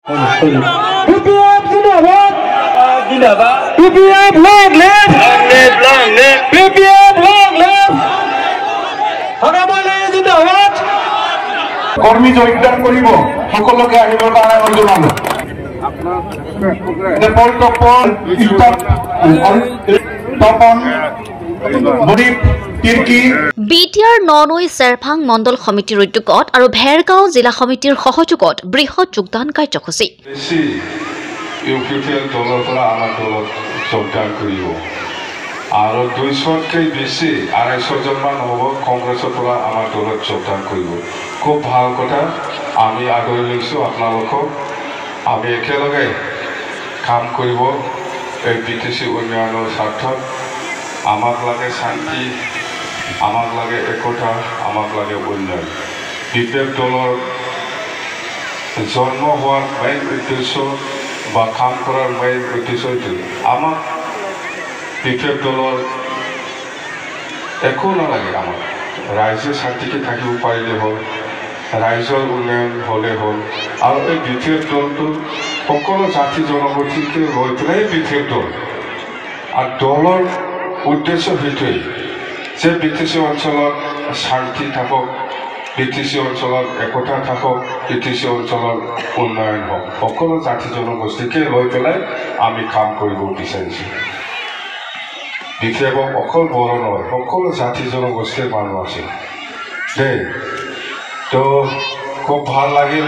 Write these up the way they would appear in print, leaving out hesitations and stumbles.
BPF जिंदाबाद जिंदाबाद BPF long live BPF long live हरामाले जिंदाबाद কর্মী যোগদান কৰিব সকলোকে আহিবৰ কাৰণে অনুৰোধ জনালো বিটিআৰ ননৈ চেৰভাং মণ্ডল সমিতিৰ উদ্যোগত আৰু ভেৰগাঁও জিলা সমিতিৰ সহযোগত বৃহৎ যোগদান কাৰ্যসূচী ইউপিপিএল দলৰ পৰা আমাৰ দলত যোগদান কৰিব আৰু 200তকৈ বেছি 250 জনমান হ'ব কংগ্ৰেছৰ পৰা আমাৰ দলত যোগদান কৰিব খুব ভাল কথা আমি আদৰি লৈছোঁ আপোনালোকক আমি একেলগে কাম কৰিব এই বিটিচি উন্নয়নৰ স্বাৰ্থত আমাক লাগে শান্তি আমাক লাগে একতা আমাক লাগে উন্নয়ন বিপিএফ দলৰ জন্ম হোৱাৰ মেইন উদ্দেশ্য বা কাম কৰাৰ মেইন উদ্দেশ্য এইটো আমাক বিপিএফ দলৰ একো নালাগে আমাক ৰাইজে শান্তিকে থাকিব পাৰিলে হ'ল ৰাইজৰ উন্নয়ন হ'লে হ'ল আৰু এই বিপিএফ দলটো সকলো জাতি জনগোষ্ঠীকে লৈ পেলাই বিপিএফ দল আৰু দলৰ উদ্দেশ্য সেইটোৱেই যে বিটিচি অঞ্চলত শান্তি থাকক বিটিচি অঞ্চলত একতা থাকক বিটিচি অঞ্চলৰ উন্নয়ন হওক সকলো জাতি জনগোষ্ঠীকে লৈ পেলাই আমি কাম কৰিব বিচাৰিছোঁ বিপিএফক অকল বড়ো নহয় সকলো জাতি জনগোষ্ঠীৰ মানুহ আছে দেই তো খুব ভাল লাগিল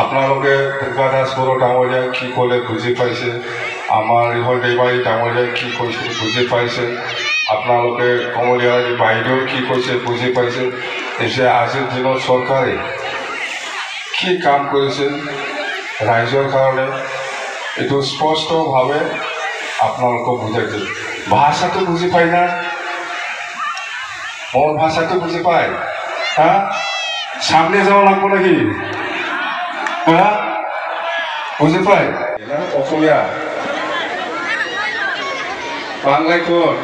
আপোনালোকে দুৰ্গা দাস বড়ো ডাঙৰীয়া কি ক'লে বুজি পাইছে আমাৰ ৰিহল দেৱাৰী ডাঙৰীয়াই কি কৈছে বুজি পাইছে আপোনালোকে কমলীয়াৰী বাইদেউ কি কৈছে বুজি পাইছে যে আজিৰ দিনত চৰকাৰে কি কাম কৰিছে ৰাইজৰ কাৰণে এইটো স্পষ্টভাৱে আপোনালোকক বুজাইছে ভাষাটো বুজি পায় না মোৰ ভাষাটো বুজি পায় হা সামনে যাব লাগব নাকি হা বুজি পায় অসমীয়া বাংলায় কোন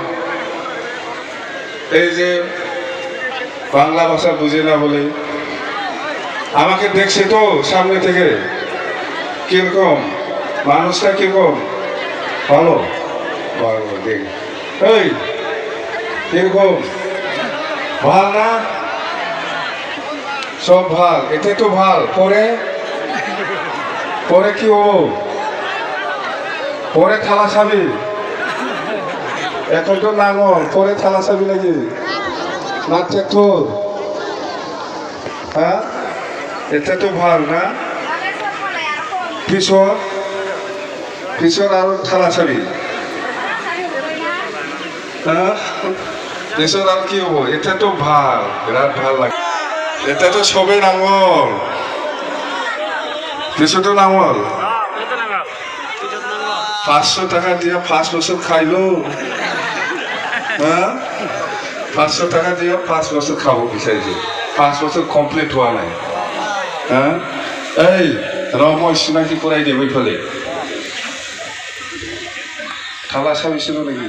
এই যে বাংলা ভাষা বুঝে না বলে আমাকে দেখছে তো সামনে থেকে কিরকম মানুষটা কিরকম ভালো দেখ এই কিরকম ভাল না সব ভাল এটা তো ভাল পরে পরে কি হবো পরে থালা খাবি এখন তো নাঙল পরে থালা চাবি নাকি না ট্রেক্টর হ্যাঁ এটা তো ভাল না পিছৰ আৰু থালা চাবি পিছৰ আৰু কি হ'ব এটা তো ভাল বিৰাট ভাল লাগে এটা তো সবেই নাঙল পিছতো নাঙল 500 টাকা দিয়ে 5 বছর খাইলো হ্যাঁ 500 টাকা দিয়ে 5 বছর খাবো বিচাইছে 5 বছর কমপ্লিট হওয়া নাই হ্যাঁ এই রময় সিনাকি করাই দেবে ফেলে থালা সাবিছিল নাকি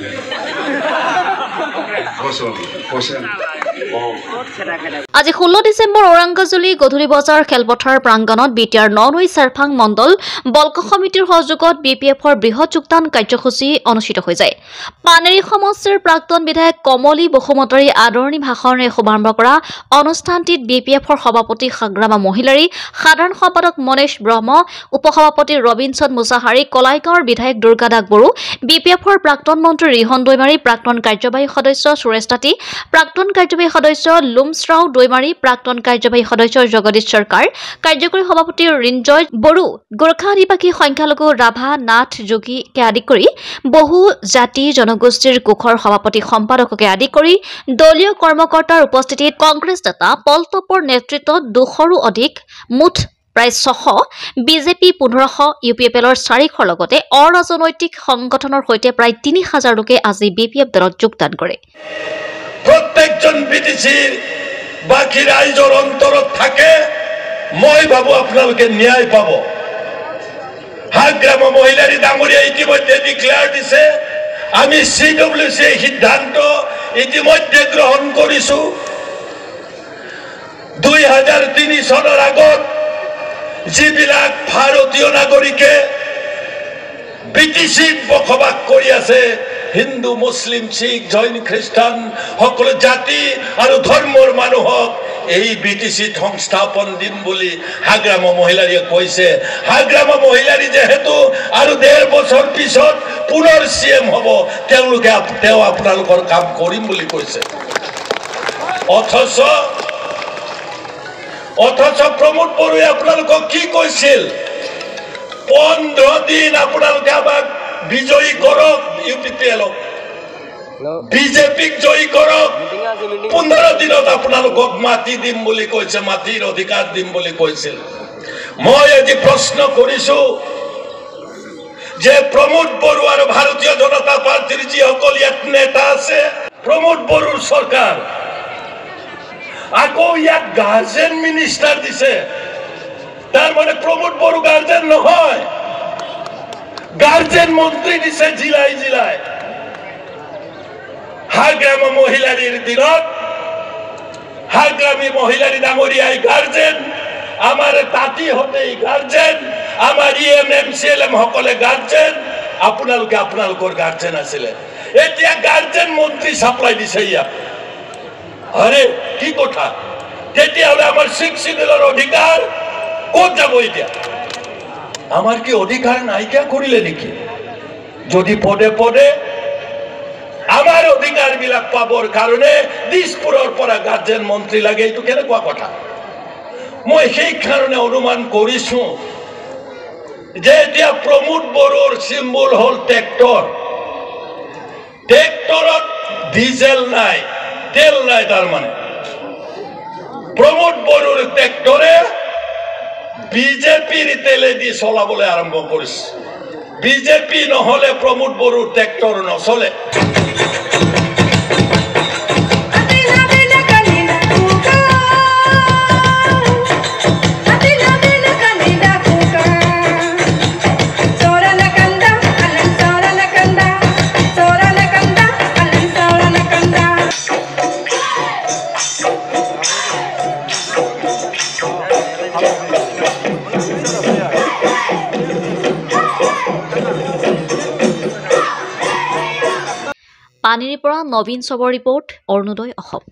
আজি 16 ডিসেম্বৰ ওৰাংগজলি গধুলি বজাৰ খেলপথাৰ প্ৰাংগণত বিটিআৰ ননৈ চেৰভাং মণ্ডল বল্ক সমিতিৰ সহযোগত বিপিএফৰ বৃহৎ যোগদান কাৰ্যসূচী অনুষ্ঠিত হৈ যায় পানেৰী সমষ্টিৰ প্ৰাক্তন বিধায়ক কমলী বসুমতাৰী আদৰণি ভাষণেৰে শুভাৰম্ভ কৰা অনুষ্ঠানটিত বিপিএফৰ সভাপতি সাগ্ৰামা মহিলাৰী সাধাৰণ সম্পাদক মনেশ ব্ৰহ্ম উপসভাপতি ৰবিনচন মুছাহাৰী কলাইগাঁৱৰ বিধায়ক দুৰ্গা দাস বড়ো বিপিএফৰ প্ৰাক্তন মন্ত্ৰী ৰিহন দৈমাৰী প্ৰাক্তন কাৰ্যবাহী সদস্য সুৰেশ তাঁতী প্ৰাক্তন কাৰ্যবাহী সদস্য লুমশ্ৰাও দৈমাৰী প্ৰাক্তন কাৰ্যবাহী সদস্য জগদীশ সৰকাৰ কাৰ্যকৰী সভাপতি ৰিঞ্জয় বড়ো গোৰ্খা আদিবাসী সংখ্যালঘু ৰাভা নাথ যোগীকে আদি কৰি বহু জাতি জনগোষ্ঠীৰ কোখৰ সভাপতি সম্পাদককে আদি কৰি দলীয় কৰ্মকৰ্তাৰ উপস্থিতিত কংগ্ৰেছ নেতা পলটপৰ নেতৃত্বত 200ৰো অধিক মুঠ প্ৰায় 600 বিজেপি 1500 ইউপিএফৰ 400 লগতে অৰাজনৈতিক সংগঠনৰ সৈতে প্ৰায় 3000 লোকে আজি বিপিএফ দলত যোগদান কৰে প্ৰত্যেকজন বিটিচিৰ বাকি ৰাইজৰ অন্তৰত থাকে মই ভাবো আপোনালোকে ন্যায় পাব হাগ্ৰাম মহিলাৰী ডাঙৰীয়া ইতিমধ্যে ডিক্লেয়াৰ দিছে আমি সিডব্লিউসি সিদ্ধান্ত ইতিমধ্যে গ্ৰহণ কৰিছো 2003 চনৰ আগত যিবিলাক ভাৰতীয় নাগৰিকে ব্ৰিটিছিত বসবাস কৰি আছে, হিন্দু, মুছলিম, শিখ, জৈন, খ্ৰীষ্টান সকলো জাতি আৰু ধৰ্মৰ মানুহক এই ব্ৰিটিছিত সংস্থাপন দিম বুলি হাগ্ৰামা মহিলাৰীয়ে কৈছে। হাগ্ৰামা মহিলাৰী যেহেতু আৰু 1.5 বছৰ পিছত পুনৰ CM হ'ব, তেওঁ আপোনালোকৰ কাম কৰিম বুলি কৈছে। অথচ প্ৰমোদ বড়োৱে আপোনালোকক কি কৈছিল? 15 দিন আপোনালোকে আমাক বিজয়ী কৰক, UPPL-ক বিজেপিক জয়ী কৰক, 15 দিনত আপোনালোকক মাটি দিম বুলি কৈছে, মাটিৰ অধিকাৰ দিম বুলি কৈছিল। মই আজি প্ৰশ্ন কৰিছো যে প্ৰমোদ বড়ো আৰু ভাৰতীয় জনতা পাৰ্টিৰ যিসকল ইয়াত নেতা আছে, প্ৰমোদ বড়োৰ চৰকাৰ আকৌ ইয়াত গাৰ্জেন মিনিষ্টাৰ দিছে। তাৰ মানে প্ৰমোদ বড়ো গাৰ্জেন নহয়, গাৰ্জেন মন্ত্ৰী দিছে জিলাই জিলাই। হাগ্ৰামা মহিলাৰীৰ দিনত হাগ্ৰামী মহিলাৰী ডাঙৰীয়াই গাৰ্জেন, আমাৰ তাঁতীহঁতেই গাৰ্জেন, আমাৰ EM CLM সকলে গাৰ্জেন, আপোনালোকৰ গাৰ্জেন আছিলে। এতিয়া গাৰ্জেন মন্ত্ৰী চাপ্লাই দিছে ইয়াত। আৰে কি কথা? তেতিয়াহ'লে আমাৰ শিখ চিভিলৰ অধিকাৰ ক'ত যাব? এতিয়া আমাৰ কি অধিকাৰ নাইকিয়া কৰিলে নেকি? যদি পদে পদে আমাৰ অধিকাৰবিলাক পাবৰ কাৰণে দিছপুৰৰ পৰা গাৰ্জেন মন্ত্ৰী লাগে, এইটো কেনেকুৱা কথা? মই সেইকাৰণে অনুমান কৰিছো যে এতিয়া প্ৰমোদ বড়োৰ চিম্বল হ'ল ট্ৰেক্টৰ। ট্ৰেক্টৰত ডিজেল নাই, তেল নাই। তাৰমানে প্ৰমোদ বড়োৰ ট্ৰেক্টৰে বিজেপিৰ তেলেদি চলাবলৈ আৰম্ভ কৰিছে। বিজেপি নহলে প্ৰমোদ বড়োৰ ট্ৰেক্টৰ নচলে। পানীৰ পৰা নবীন চবৰ ৰিপৰ্ট, অৰুণোদয় অসম।